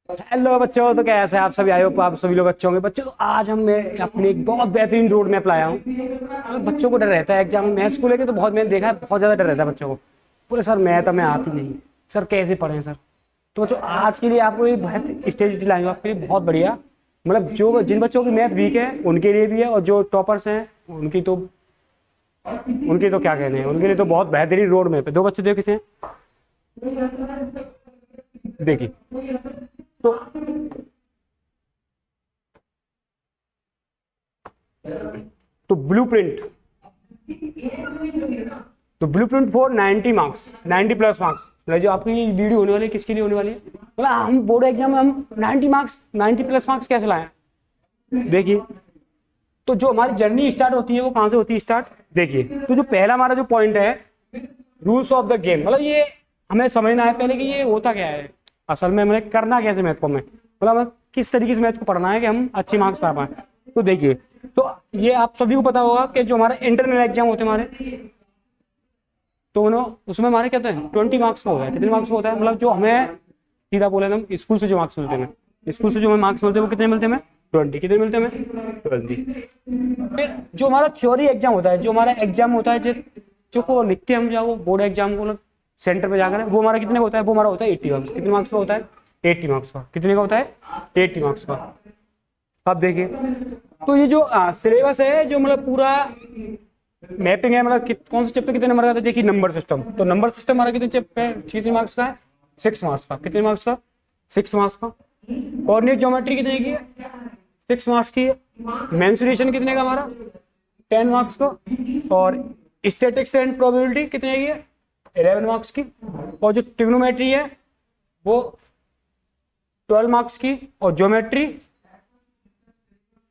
Hello बच्चों, तो कैसे हैं आप सभी? आए हो आप सभी लोग अच्छे होंगे बच्चों। तो आज हम मैं अपनी एक बहुत बेहतरीन रोड मैप लाया हूँ। मतलब बच्चों को डर रहता है एग्जाम में मैथ्स को लेकर, तो बहुत मैंने देखा है बहुत ज़्यादा डर रहता है बच्चों को। पूरे सर मैथ हमें आती नहीं, सर कैसे पढ़ें सर। तो बच्चों आज के लिए आपको एक बहुत स्टेज लाएंगे आपके लिए, बहुत बढ़िया। मतलब जो जिन बच्चों की मैथ वीक है उनके लिए भी है, और जो टॉपर्स हैं उनकी तो क्या कहने हैं, उनके लिए तो बहुत बेहतरीन रोड मैप है। दो बच्चे देखे थे, देखिए। तो तो ब्लूप्रिंट तो blueprint for 90 marks, 90 plus marks. मतलब जो आपकी वीडियो होने वाली है किसके लिए होने वाली है? मतलब हम बोर्ड एग्जाम में हम 90 मार्क्स, 90 प्लस मार्क्स कैसे लाए? देखिए, तो जो हमारी जर्नी स्टार्ट होती है वो कहां से होती है स्टार्ट? देखिए, तो जो पहला हमारा जो पॉइंट है, रूल्स ऑफ द गेम। मतलब ये हमें समझना है पहले कि ये होता क्या है असल में, हमें करना कैसे मैथ को, हमें मतलब हमें किस तरीके से मैथ को पढ़ना है कि हम अच्छे मार्क्स ला पाए। तो देखिए, तो ये आप सभी को पता होगा कि जो हमारे इंटरनल एग्जाम होते हैं हमारे, तो उसमें हमारे क्या होता है 20 मार्क्स का होता है। कितने मार्क्स का होता है? मतलब जो हमें सीधा बोले हम स्कूल से जो मार्क्स मिलते हैं, स्कूल से जो हमें मार्क्स मिलते हैं वो कितने मिलते हैं हमें? 20। कितने मिलते हैं हमें? 20। फिर जो हमारा थ्योरी एग्जाम होता है, जो हमारा एग्जाम होता है जो को लिखते हैं हम, जाओ बोर्ड एग्जाम को सेंटर पे जाकर, वो हमारा कितने होता है? वो हमारा होता है 80 मार्क्स। कितने मार्क्स का होता है? 80 मार्क्स का। कितने का होता है? 80 मार्क्स का। अब देखिए, तो ये जो सिलेबस है, जो मतलब पूरा मैपिंग है, मतलब कौन सा चैप्टर कितने नंबर का था? देखिए, नंबर सिस्टम। तो नंबर सिस्टम हमारा कितने चैप्टर, कितने मार्क्स का है? 6 मार्क्स का। कितने मार्क्स का? 6 मार्क्स का। कोऑर्डिनेट ज्योमेट्री कितने की है? 6 मार्क्स की है। मेंसुरेशन कितने का हमारा? 10 मार्क्स का। और स्टैटिक्स एंड प्रोबेबिलिटी कितने की है? 11 मार्क्स की। और जो ट्रिग्नोमेट्री है वो 12 मार्क्स की, और ज्योमेट्री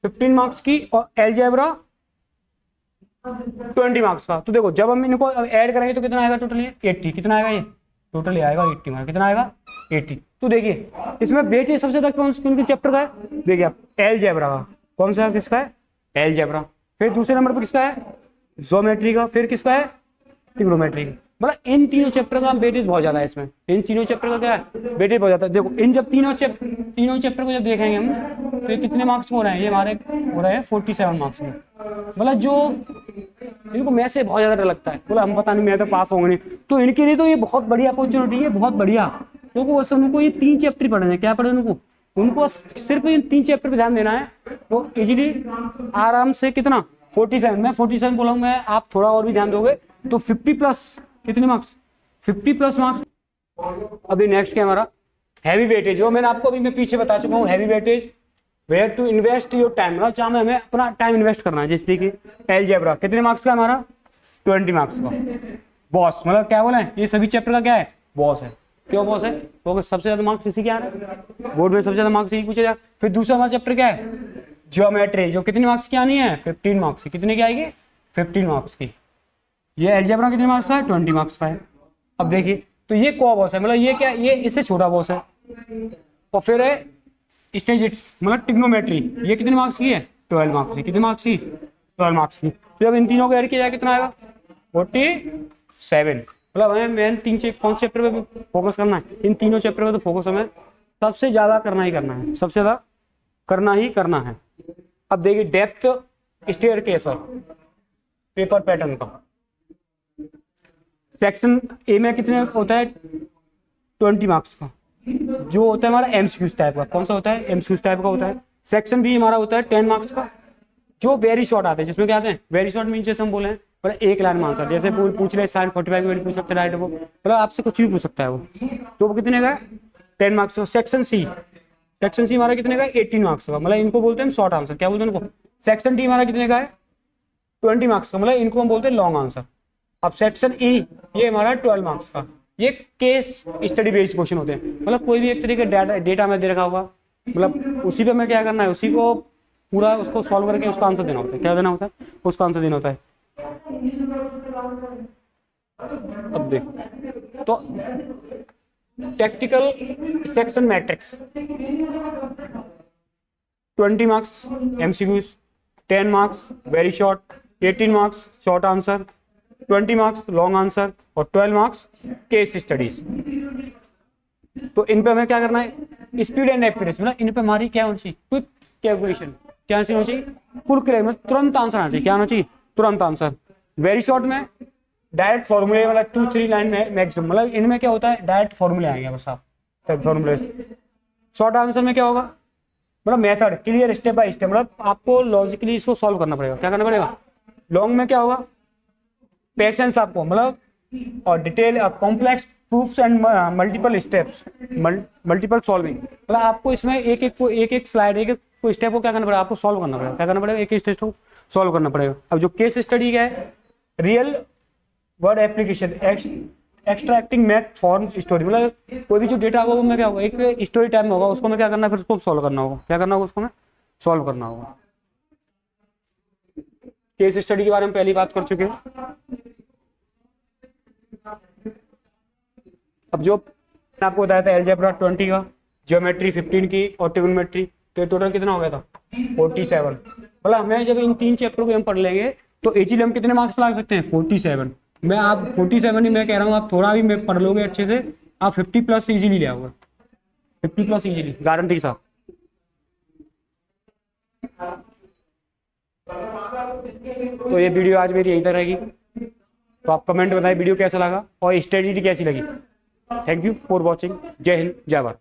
15 मार्क्स की, और अलजेब्रा 20 मार्क्स का। तो देखो, जब हम इनको ऐड करेंगे तो कितना आएगा टोटल? ये 80। कितना आएगा? ये टोटल आएगा 80 मार्क्स। कितना आएगा? 80। तो देखिए, इसमें वेटेज सबसे ज्यादा कौन के चैप्टर का है? देखिए आप, अलजेब्रा का। कौन सा किसका है? अलजेब्रा। फिर दूसरे नंबर पर किसका है? ज्योमेट्री का। फिर किसका है? ट्रिग्नोमेट्री का। मतलब इन तीनों चैप्टर का वेटेज बहुत ज्यादा है इसमें। इन तीनों चैप्टर का क्या है? वेटेज बहुत ज्यादा है। देखो, इन जब तीनों चैप्टर को जब देखेंगे हम, तो ये कितने मार्क्स हो रहे हैं? ये हमारे हो रहे हैं 47 मार्क्स में। मतलब जो इनको मैथ से बहुत ज्यादा डर लगता है, बोला हम पता नहीं मैथ तो पास होंगे नहीं, तो इनके लिए तो ये बहुत बढ़िया अपॉर्चुनिटी है, बहुत बढ़िया। क्योंकि बस उनको ये 3 चैप्टर पढ़ने हैं। क्या पढ़े उनको सिर्फ इन 3 चैप्टर पे ध्यान देना है, तो इजीली आराम से कितना 47, मैं 47 बोला हूं, मैं आप थोड़ा और भी ध्यान दोगे तो 50 प्लस। कितने मार्क्स? 50 plus marks. अभी नेक्स्ट क्या हमारा? Heavy weightage. वो मैंने आपको अभी मैं पीछे बता चुका हूँ, heavy weightage where to invest your time. मतलब जहाँ में हमें अपना टाइम इन्वेस्ट करना है। जैसे कि अलजेब्रा कितने मार्क्स का हमारा? 20 मार्क्स का। बॉस, मतलब क्या बोला है, ये सभी चैप्टर का क्या है? बॉस है। क्यों बॉस है? क्योंकि सबसे ज्यादा मार्क्स इसी के आ रहे हैं, बोर्ड में सबसे ज्यादा मार्क्स यही पूछे जाए। फिर दूसरा हमारा चैप्टर क्या है? ज्योमेट्री, जो कितने मार्क्स की आनी है? 15 मार्क्स की। कितने की आएगी? 15 मार्क्स की। ये अलजेब्रा कितने मार्क्स का है? 20 मार्क्स का है। अब देखिए, तो ये को बॉस है, मतलब ये क्या, ये इससे छोटा बॉस है। और फिर है स्टेजिट्स, मतलब ट्रिग्नोमेट्री, ये कितने मार्क्स की है? 12 मार्क्स की। कितने मार्क्स की? 12 मार्क्स की। तो जब इन तीनों को ऐड किया जाए कितना आएगा? 47। मतलब हमें मेन कौन से चैप्टर पे फोकस करना है? इन तीनों चैप्टर पे तो फोकस हमें सबसे ज्यादा करना ही करना है, सबसे ज्यादा करना ही करना है। अब देखिए, डेप्थ स्टेयरकेस पेपर पैटर्न का सेक्शन ए में कितने होता है? 20 मार्क्स का, जो होता है हमारा एमसीक्यूज टाइप का। कौन सा होता है? एमसीक्यूज टाइप का होता है। सेक्शन बी हमारा होता है 10 मार्क्स का, जो वेरी शॉर्ट आते हैं। जिसमें क्या आते हैं? वेरी शॉर्ट मीन जैसे हम बोले हैं, मतलब एक लाइन में आंसर। जैसे पूछ ले साइन 45 मिनट पूछ सकते हैं, वो मतलब आपसे कुछ भी पूछ सकता है वो। तो वो कितने का है? 10 मार्क्स का। सेक्शन सी हमारा कितने का? 18 मार्क्स का। मतलब इनको बोलते हैं शॉर्ट आंसर। क्या बोलते हैं इनको? सेक्शन डी हमारा कितने का है? 20 मार्क्स का। मतलब इनको हम बोलते हैं लॉन्ग आंसर। अब सेक्शन ई, ये हमारा 12 मार्क्स का। ये केस स्टडी बेस्ड क्वेश्चन होते हैं। मतलब कोई भी एक तरीके का डेटा में दे रखा होगा, मतलब उसी पे हमें क्या करना है, उसी को पूरा उसको सॉल्व करके उसका आंसर देना होता है। क्या देना होता है? उसका आंसर देना होता है। अब देख, तो tactical section matrix 20 marks MCQs, 10 marks very short, 18 marks short answer, 20 marks long answer, और 12 मार्क्स केस स्टडीज। तो इन पे हमें क्या करना है? स्पीड एंड एक्यूरेसी, मतलब इन पे हमारी क्या होनी चाहिए, क्विक कैलकुलेशन, क्या होनी चाहिए, क्विक, मतलब तुरंत आंसर आना चाहिए, क्या होना चाहिए, तुरंत आंसर। वेरी शॉर्ट में डायरेक्ट फॉर्मूले, मतलब 2-3 लाइन में मैक्सिमम, मतलब इनमें क्या होता है डायरेक्ट फॉर्मूले आएंगे बस, आप फॉर्मूले। शॉर्ट आंसर में क्या होगा, मतलब method clear, step by step, मतलब आपको लॉजिकली इसको सॉल्व करना पड़ेगा, क्या करना पड़ेगा। लॉन्ग में क्या होगा, पेशेंस आपको, मतलब और detail, complex proofs and multiple steps, multiple solving, मतलब आपको इसमें एक एक स्लाइड, एक एक स्टेप को क्या करना पड़ेगा, आपको सॉल्व करना पड़ेगा, क्या करना पड़ेगा, एक एक स्टेप को सॉल्व करना पड़ेगा। अब जो केस स्टडी क्या है, real word application, extracting math form story, मतलब कोई भी जो डेटा होगा वो मैं क्या होगा, एक स्टोरी टाइप में होगा, उसको मैं क्या करना है, फिर उसको सॉल्व करना होगा, क्या करना होगा, उसको मैं सॉल्व करना होगा। केस स्टडी के बारे में पहली बात कर चुके हैं। अब जो मैंने आपको बताया था अलजेब्रा 20 का, ज्योमेट्री 15 की और ट्रिग्नोमेट्री, तो टोटल कितना हो गया था 47। मतलब हमें जब इन 3 चैप्टर को हम पढ़ लेंगे तो इजीली हम कितने मार्क्स ला सकते हैं 47। मैं आप 47 ही मैं कह रहा हूँ, आप थोड़ा भी मैं पढ़ लोगे अच्छे से, आप 50+ इजीली ले आओगे, 50+ इजीली, गारंटी के साथ। तो ये वीडियो आज मेरी यहीं तक रहेगी, तो आप कमेंट बताएं वीडियो कैसा लगा और स्ट्रेटजी कैसी लगी। Thank you for watching. जय हिंद, जय भारत।